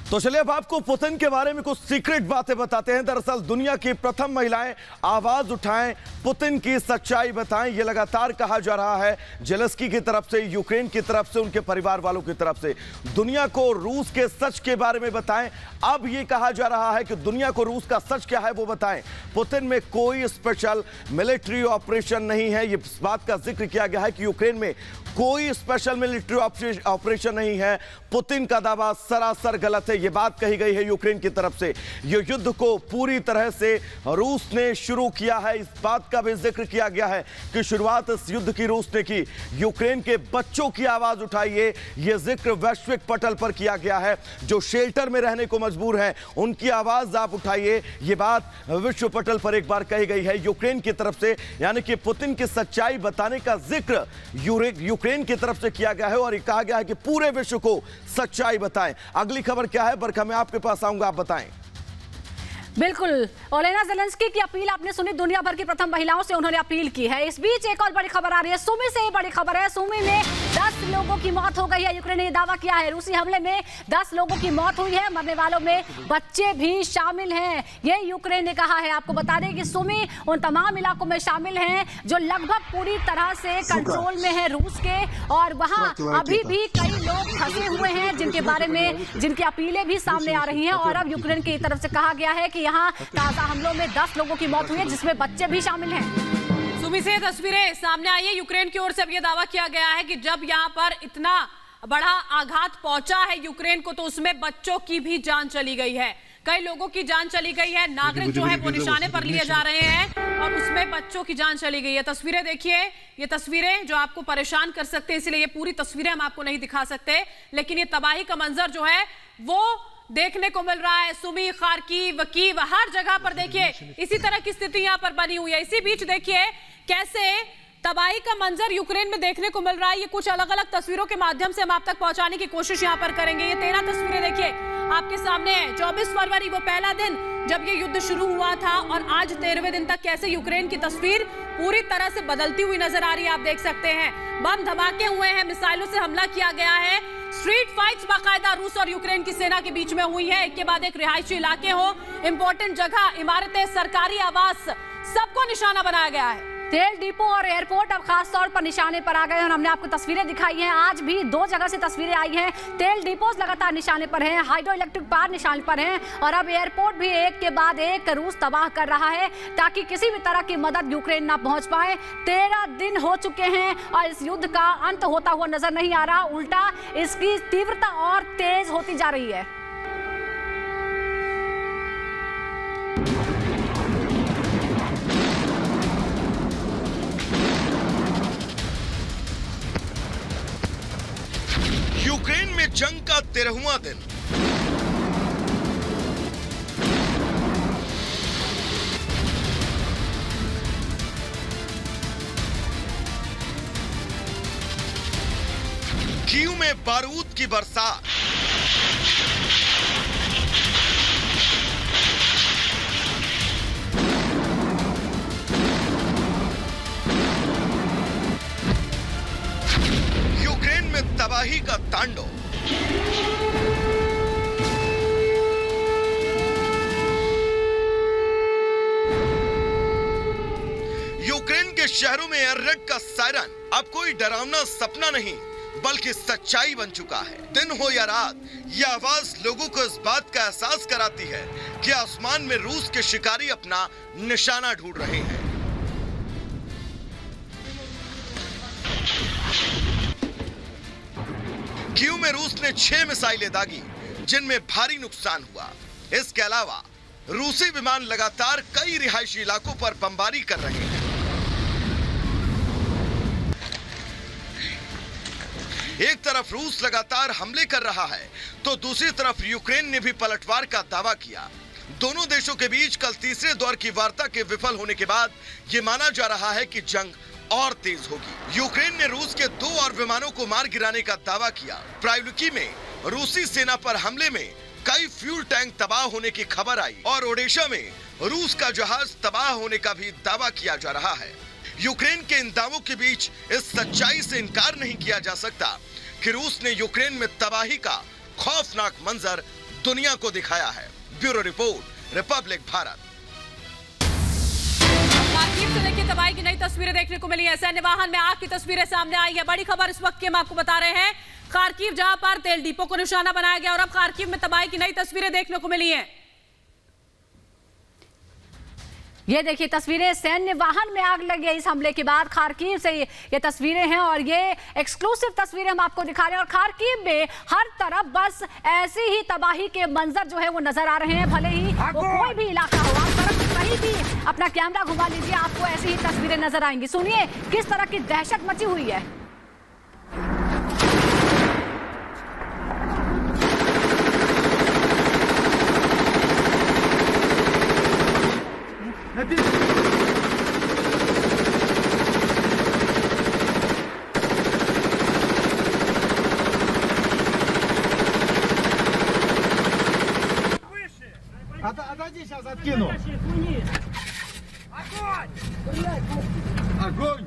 तो चलिए अब आपको पुतिन के बारे में कुछ सीक्रेट बातें बताते हैं। दरअसल दुनिया की प्रथम महिलाएं आवाज उठाएं, पुतिन की सच्चाई बताएं, ये लगातार कहा जा रहा है जेलेंस्की की तरफ से, यूक्रेन की तरफ से, उनके परिवार वालों की तरफ से। दुनिया को रूस के सच के बारे में बताएं। अब ये कहा जा रहा है कि दुनिया को रूस का सच क्या है वो बताएं। पुतिन में कोई स्पेशल मिलिट्री ऑपरेशन नहीं है, ये इस बात का जिक्र किया गया है कि यूक्रेन में कोई स्पेशल मिलिट्री ऑपरेशन नहीं है। पुतिन का दावा सरासर गलत है, ये बात कही गई है यूक्रेन की तरफ से। ये युद्ध को पूरी तरह से रूस ने शुरू किया है, इस बात का भी जिक्र किया गया है कि शुरुआत इस युद्ध की रूस ने की। यूक्रेन के बच्चों की आवाज उठाइए, ये जिक्र वैश्विक पटल पर किया गया है। जो शेल्टर में रहने को मजबूर हैं उनकी आवाज आप उठाइए, ये बात विश्व पटल पर एक बार कही गई है यूक्रेन की तरफ से। यानी कि पुतिन की सच्चाई बताने का जिक्र यूक्रेन की तरफ से किया गया है और कहा गया है कि पूरे विश्व को सच्चाई बताएं। अगली खबर क्या है बरखा, मैं आपके पास आऊंगा, आप बताएं। बिल्कुल, ओलेना ज़ेलेंस्की की अपील आपने सुनी, दुनिया भर की प्रथम महिलाओं से उन्होंने अपील की है। इस बीच एक और बड़ी खबर आ रही है, सुमी से बड़ी खबर है। सुमी में 10 लोगों की मौत हो गई है। यूक्रेन ने यह दावा किया है, रूसी हमले में 10 लोगों की मौत हुई है, मरने वालों में बच्चे भी शामिल हैं, ये यूक्रेन ने कहा है। आपको बता दें कि सुमी उन तमाम इलाकों में शामिल हैं जो लगभग पूरी तरह से कंट्रोल में है रूस के, और वहां अभी भी कई लोग फंसे हुए हैं जिनके बारे में जिनकी अपीलें भी सामने आ रही हैं। और अब यूक्रेन की तरफ से कहा गया है कि यहाँ ताजा हमलों में 10 लोगों की मौत हुई है जिसमें बच्चे भी शामिल हैं। सुमी से तस्वीरें सामने आई है। यूक्रेन की ओर से अब यह दावा किया गया है कि जब यहां पर इतना बड़ा आघात पहुंचा है यूक्रेन को, तो उसमें बच्चों की भी जान चली गई है, कई लोगों की जान चली गई है, नागरिक जो है वो निशाने पर लिए जा रहे हैं और उसमें बच्चों की जान चली गई है। तस्वीरें देखिए, ये तस्वीरें जो आपको परेशान कर सकते हैं, इसलिए ये पूरी तस्वीरें हम आपको नहीं दिखा सकते, लेकिन ये तबाही का मंजर जो है वो देखने को मिल रहा है। सुमी, खार्किव, कीव, हर जगह पर देखिए इसी तरह की स्थिति यहां पर बनी हुई है। इसी बीच देखिए कैसे तबाही का मंजर यूक्रेन में देखने को मिल रहा है। ये कुछ अलग अलग तस्वीरों के माध्यम से हम आप तक पहुंचाने की कोशिश यहां पर करेंगे। ये 13 तस्वीरें देखिए आपके सामने है। 24 फरवरी वो पहला दिन जब ये युद्ध शुरू हुआ था और आज 13वें दिन तक कैसे यूक्रेन की तस्वीर पूरी तरह से बदलती हुई नजर आ रही है। आप देख सकते हैं बम धमाके हुए हैं, मिसाइलों से हमला किया गया है, स्ट्रीट फाइट्स बाकायदा रूस और यूक्रेन की सेना के बीच में हुई है। एक के बाद एक रिहायशी इलाके हो, इंपॉर्टेंट जगह, इमारतें, सरकारी आवास, सबको निशाना बनाया गया है। तेल डिपो और एयरपोर्ट अब खास तौर पर निशाने पर आ गए और हमने आपको तस्वीरें दिखाई हैं। आज भी 2 जगह से तस्वीरें आई हैं। तेल डिपोज लगातार निशाने पर हैं, हाइड्रो इलेक्ट्रिक पावर निशाने पर हैं और अब एयरपोर्ट भी एक के बाद एक रूस तबाह कर रहा है ताकि किसी भी तरह की मदद यूक्रेन ना पहुंच पाए। 13 दिन हो चुके हैं और इस युद्ध का अंत होता हुआ नजर नहीं आ रहा, उल्टा इसकी तीव्रता और तेज होती जा रही है। यूक्रेन में जंग का 13वां दिन। कीव में बारूद की बरसात। यूक्रेन में तबाही का तांडव। यूक्रेन के शहरों में एयररेड का सायरन अब कोई डरावना सपना नहीं बल्कि सच्चाई बन चुका है। दिन हो या रात, यह आवाज लोगों को इस बात का एहसास कराती है कि आसमान में रूस के शिकारी अपना निशाना ढूंढ रहे हैं। कीव में रूस ने 6 मिसाइलें दागी जिनमें भारी नुकसान हुआ। इसके अलावा रूसी विमान लगातार कई रिहायशी इलाकों पर बमबारी कर रहे हैं। एक तरफ रूस लगातार हमले कर रहा है तो दूसरी तरफ यूक्रेन ने भी पलटवार का दावा किया। दोनों देशों के बीच कल तीसरे दौर की वार्ता के विफल होने के बाद यह माना जा रहा है कि जंग और तेज होगी। यूक्रेन ने रूस के 2 और विमानों को मार गिराने का दावा किया। प्राइवलुकी में रूसी सेना पर हमले में कई फ्यूल टैंक तबाह होने की खबर आई और ओडेशा में रूस का जहाज तबाह होने का भी दावा किया जा रहा है। यूक्रेन के इन दावों के बीच इस सच्चाई से इनकार नहीं किया जा सकता कि रूस ने यूक्रेन में तबाही का खौफनाक मंजर दुनिया को दिखाया है। Bureau report, Republic Bharat. Kharkiv से देखिए तबाही की नई तस्वीरें देखने को मिली है। सैन्य वाहन में आग की तस्वीरें सामने आई है। बड़ी खबर इस वक्त की हम आपको बता रहे हैं। खार्किव जहां पर तेल डिपो को निशाना बनाया गया और अब खार्किव में तबाही की नई तस्वीरें देखने को मिली हैं। ये देखिए तस्वीरें, सैन्य वाहन में आग लगी है इस हमले के बाद। खार्किव से ये तस्वीरें हैं और ये एक्सक्लूसिव तस्वीरें हम आपको दिखा रहे हैं। और खार्किव में हर तरफ बस ऐसी ही तबाही के मंजर जो है वो नजर आ रहे हैं। भले ही वो कोई भी इलाका हो, आप तरफ कहीं भी अपना कैमरा घुमा लीजिए, आपको ऐसी ही तस्वीरें नजर आएंगी। सुनिए किस तरह की दहशत मची हुई है। Отойди, сейчас откину. Огонь! Огонь!